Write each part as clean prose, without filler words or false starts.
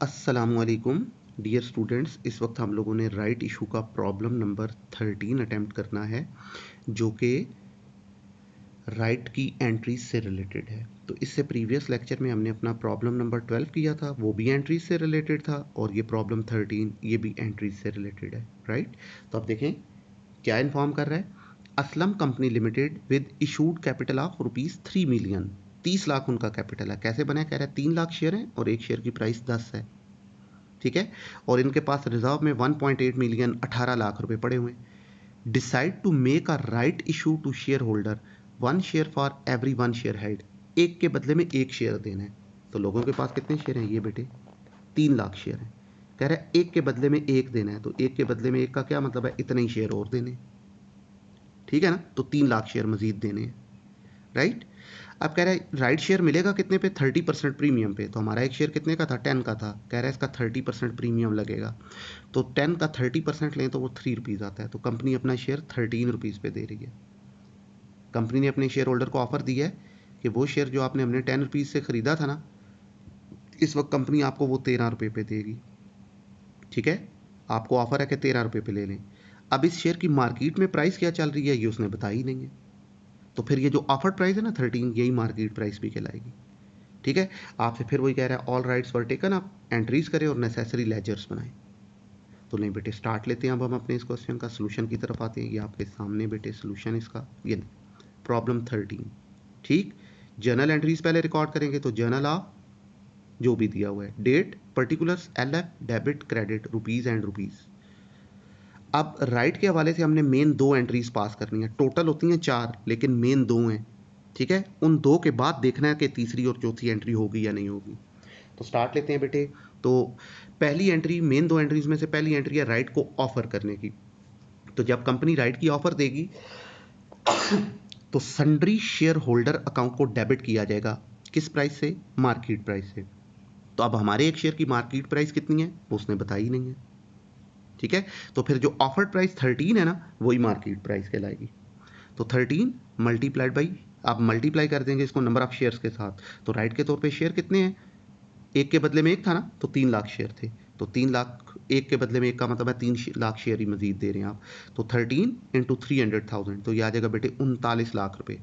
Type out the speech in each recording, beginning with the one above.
अस्सलामुअलैकुम dear students. इस वक्त हम लोगों ने राइट इशू का प्रॉब्लम नंबर 13 अटेम्प्ट करना है, जो कि राइट की एंट्रीज से रिलेटेड है। तो इससे प्रीवियस लेक्चर में हमने अपना प्रॉब्लम नंबर 12 किया था, वो भी एंट्रीज से रिलेटेड था, और ये प्रॉब्लम 13 ये भी एंट्रीज से रिलेटेड है। राइट, तो अब देखें क्या इन्फॉर्म कर रहा है। Aslam company limited with issued capital of ₹3 million, 30 lakh उनका कैपिटल है। कैसे बना है? कह रहा है 3 लाख शेयर हैं और एक शेयर की प्राइस 10 है, ठीक है, और इनके पास रिजर्व में 1.8 मिलियन 18 लाख रुपए पड़े हुए। Decide to make a right issue to shareholder, 1 share for every 1 share held, एक के बदले में एक शेयर देना है। तो लोगों के पास कितने शेयर हैं? ये बेटे 3 लाख शेयर हैं। कह रहा है एक के बदले में एक देना है, तो एक के बदले में एक का क्या मतलब है? इतने ही शेयर और देने, ठीक है ना। तो 3 लाख शेयर मजीद देने हैं। राइट, अब कह रहा है राइट शेयर मिलेगा कितने पे? 30% प्रीमियम पे। तो हमारा एक शेयर कितने का था? 10 का था। कह रहा है इसका 30% प्रीमियम लगेगा, तो 10 का 30% लें तो वो ₹3 आता है। तो कंपनी अपना शेयर ₹13 पे दे रही है। कंपनी ने अपने शेयर होल्डर को ऑफर दिया है कि वो शेयर जो आपने हमने ₹10 से खरीदा था ना, इस वक्त कंपनी आपको वो ₹13 पे देगी, ठीक है। आपको ऑफर है कि ₹13 पे ले लें। अब इस शेयर की मार्केट में प्राइस क्या चल रही है ये उसने बताया ही नहीं है, तो फिर ये जो ऑफर्ड प्राइस है ना 13, यही मार्केट प्राइस भी कहलाएगी, ठीक है। आपसे फिर वही कह रहा है ऑल राइट्स वर टेकन, आप एंट्रीज करें और नेसेसरी लेजर्स बनाएं। तो नहीं बेटे, स्टार्ट लेते हैं अब हम अपने इस क्वेश्चन का सोल्यूशन की तरफ आते हैं। ये आपके सामने बेटे सोल्यूशन इसका, ये प्रॉब्लम 13, ठीक। जर्नल एंट्रीज पहले रिकॉर्ड करेंगे, तो जर्नल ऑफ जो भी दिया हुआ है, date, particulars, LF, debit, credit, rupees and rupees. अब राइट के हवाले से हमने मेन 2 एंट्रीज पास करनी है। टोटल होती हैं 4, लेकिन मेन 2 हैं, ठीक है। उन 2 के बाद देखना है कि तीसरी और चौथी एंट्री होगी या नहीं होगी। तो स्टार्ट लेते हैं बेटे। तो पहली एंट्री, मेन 2 एंट्रीज में से पहली एंट्री है राइट को ऑफर करने की। तो जब कंपनी राइट की ऑफर देगी तो सन्ड्री शेयर होल्डर अकाउंट को डेबिट किया जाएगा। किस प्राइस से? मार्केट प्राइस से। तो अब हमारे एक शेयर की मार्केट प्राइस कितनी है वो उसने बताई नहीं है, ठीक है। तो फिर जो ऑफर्ड प्राइस 13 है ना, वही मार्केट प्राइस कहलाएगी। तो 13 मल्टीप्लाइड बाई, आप मल्टीप्लाई कर देंगे इसको नंबर ऑफ शेयर्स के साथ। तो राइट के तौर पे शेयर कितने हैं? एक के बदले में एक था ना, तो 3 लाख शेयर थे। तो 3 लाख, एक के बदले में एक का मतलब है 3 लाख शेयर ही मजीद दे रहे हैं आप। तो 13 इंटू 300,000, तो ये आ जाएगा बेटे 39 लाख रुपए,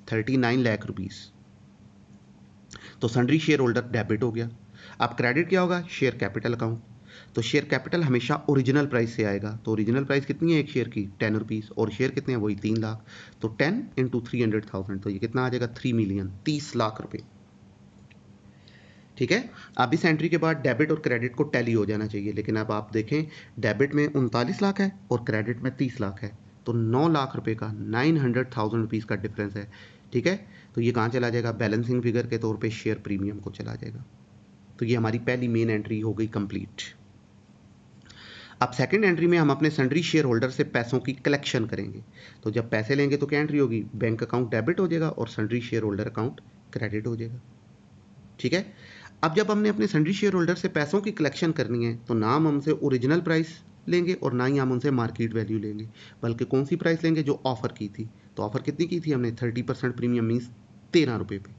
39 लाख रुपीस। तो सन्ड्री शेयर होल्डर डेबिट हो गया। अब क्रेडिट क्या होगा? Share capital account. तो शेयर कैपिटल हमेशा ओरिजिनल प्राइस से आएगा। तो ओरिजिनल प्राइस कितनी है एक शेयर की? ₹10, और शेयर कितने हैं? वही 3 लाख। तो 10 इंटू 300,000, तो ये कितना आ जाएगा? 3 मिलियन, 30 लाख रुपए, ठीक है। अब इस एंट्री के बाद डेबिट और क्रेडिट को टैली हो जाना चाहिए, लेकिन अब आप देखें डेबिट में 39 लाख है और क्रेडिट में 30 लाख है, तो 9 लाख रुपए का, 900,000 रुपीज़ का डिफरेंस है, ठीक है। तो ये कहाँ चला जाएगा? बैलेंसिंग फिगर के तौर पे शेयर प्रीमियम को चला जाएगा। तो ये हमारी पहली मेन एंट्री हो गई कंप्लीट। अब सेकंड एंट्री में हम अपने सन्ड्री शेयर होल्डर से पैसों की कलेक्शन करेंगे। तो जब पैसे लेंगे तो क्या एंट्री होगी? बैंक अकाउंट डेबिट हो जाएगा और sundry shareholder account credit हो जाएगा, ठीक है। अब जब हमने अपने सन्ड्री शेयर होल्डर से पैसों की कलेक्शन करनी है, तो ना हम हमसे ओरिजिनल प्राइस लेंगे और ना ही हम उनसे मार्केट वैल्यू लेंगे, बल्कि कौन सी प्राइस लेंगे? जो ऑफर की थी। तो ऑफर कितनी की थी हमने? 30% प्रीमियम मीन्स ₹13 पे।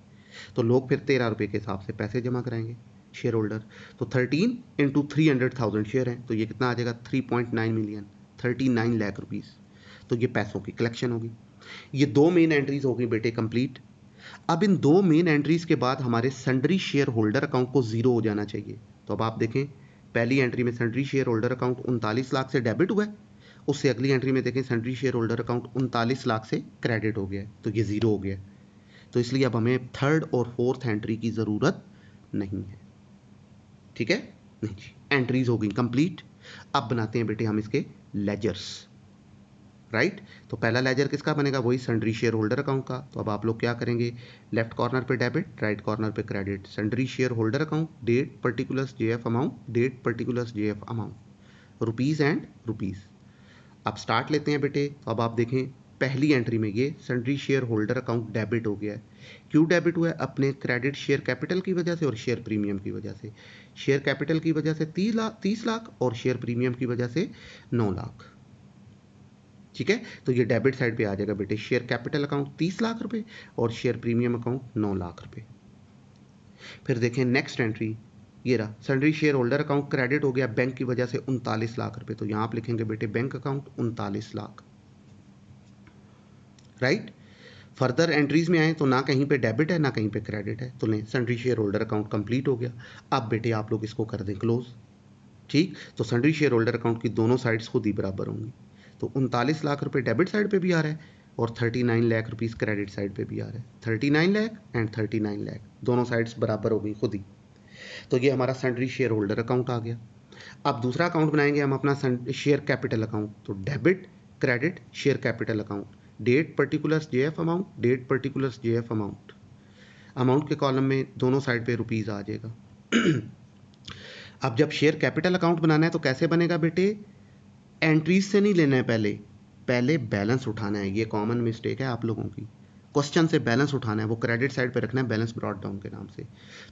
तो लोग फिर ₹13 के हिसाब से पैसे जमा कराएंगे शेयर होल्डर। तो 13 इंटू 300,000 शेयर हैं, तो ये कितना आ जाएगा? 3.9 मिलियन, 39 लाख रुपीज़। तो ये पैसों की कलेक्शन होगी। ये 2 मेन एंट्रीज हो गई बेटे कंप्लीट। अब इन 2 मेन एंट्रीज के बाद हमारे सन्ड्री शेयर होल्डर अकाउंट को 0 हो जाना चाहिए। तो अब आप देखें पहली एंट्री में sundry shareholder account 39 lakh से डेबिट हुआ है, उससे अगली एंट्री में देखें sundry shareholder account 39 lakh से क्रेडिट हो गया है, तो ये 0 हो गया। तो इसलिए अब हमें थर्ड और फोर्थ एंट्री की ज़रूरत नहीं है, ठीक है। नहीं जी, एंट्रीज हो गई कंप्लीट। अब बनाते हैं बेटे हम इसके लेजर्स, राइट। तो पहला लेजर किसका बनेगा? वही सन्ड्री शेयर होल्डर अकाउंट का। तो अब आप लोग क्या करेंगे? लेफ्ट कॉर्नर पे डेबिट, राइट कॉर्नर पे credit. Sundry shareholder account, date particulars JF amount, date particulars JF amount, rupees and rupees. अब स्टार्ट लेते हैं बेटे। तो अब आप देखें पहली एंट्री में ये sundry shareholder account debit हो गया है। क्यों डेबिट हुआ है? अपने क्रेडिट शेयर कैपिटल की वजह से और शेयर प्रीमियम की वजह से। शेयर कैपिटल की वजह से 30 लाख और शेयर प्रीमियम की वजह से 9 लाख, ठीक है। तो ये डेबिट साइड पे आ जाएगा बेटे। शेयर कैपिटल अकाउंट 30 लाख रुपए और शेयर प्रीमियम अकाउंट 9 लाख रुपए। फिर देखें नेक्स्ट एंट्री, ये रहा sundry shareholder account credit हो गया बैंक की वजह से 39 लाख रुपए। तो यहां आप लिखेंगे बेटे bank account 39 lakh, right. Further entries में आए तो ना कहीं पे डेबिट है ना कहीं पे क्रेडिट है, तो नहीं sundry shareholder account complete हो गया। अब बेटे आप लोग इसको कर दें क्लोज, ठीक। तो सन्ड्री शेयर होल्डर अकाउंट की दोनों साइड्स खुद ही बराबर होंगी। तो 39 लाख रुपए डेबिट साइड पे भी आ रहा है और 39 लाख रुपीस क्रेडिट साइड पे भी आ रहा है। 39 लाख एंड 39 लाख दोनों साइड्स बराबर हो गई खुद ही। तो ये हमारा सन्ड्री शेयर होल्डर अकाउंट आ गया। अब दूसरा अकाउंट बनाएंगे हम अपना शेयर कैपिटल अकाउंट। तो debit credit share capital account, date particulars JF amount, date particulars JF amount. Amount के कॉलम में दोनों साइड पे रुपीस आ जाएगा। अब जब शेयर कैपिटल अकाउंट बनाना है तो कैसे बनेगा बेटे, एंट्रीज से नहीं लेना है, पहले बैलेंस उठाना है। ये कॉमन मिस्टेक है आप लोगों की, क्वेश्चन से बैलेंस उठाना है, वो क्रेडिट साइड पे रखना है बैलेंस ब्रॉट डाउन के नाम से।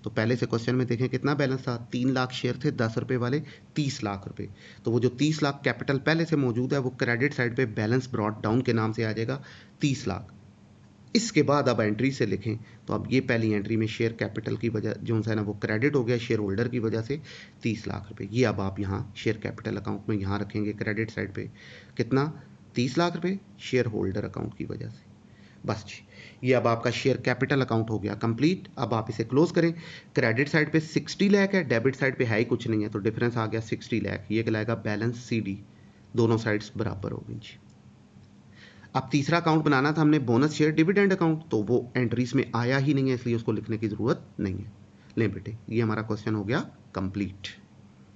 तो पहले से क्वेश्चन में देखें कितना बैलेंस था, 3 लाख शेयर थे 10 रुपए वाले, 30 लाख रुपए। तो वो जो 30 लाख कैपिटल पहले से मौजूद है वो क्रेडिट साइड पे बैलेंस ब्रॉट डाउन के नाम से आ जाएगा 30 लाख। इसके बाद अब एंट्री से लिखें तो अब ये पहली एंट्री में शेयर कैपिटल की वजह जो है ना वो क्रेडिट हो गया शेयर होल्डर की वजह से 30 लाख रुपए। ये अब आप यहाँ शेयर कैपिटल अकाउंट में यहाँ रखेंगे क्रेडिट साइड पे कितना, 30 लाख रुपए शेयर होल्डर अकाउंट की वजह से। बस जी, ये अब आपका शेयर कैपिटल अकाउंट हो गया कंप्लीट। अब आप इसे क्लोज करें। क्रेडिट साइड पे 60 लाख है, डेबिट साइड पे है ही कुछ नहीं है, तो डिफरेंस आ गया 60 लाख। ये कहलाएगा बैलेंस CD, दोनों साइड्स बराबर हो गई जी। अब तीसरा अकाउंट बनाना था हमने बोनस शेयर डिविडेंड अकाउंट, तो वो एंट्रीज में आया ही नहीं है इसलिए उसको लिखने की जरूरत नहीं है। लें बेटे ये हमारा क्वेश्चन हो गया कंप्लीट।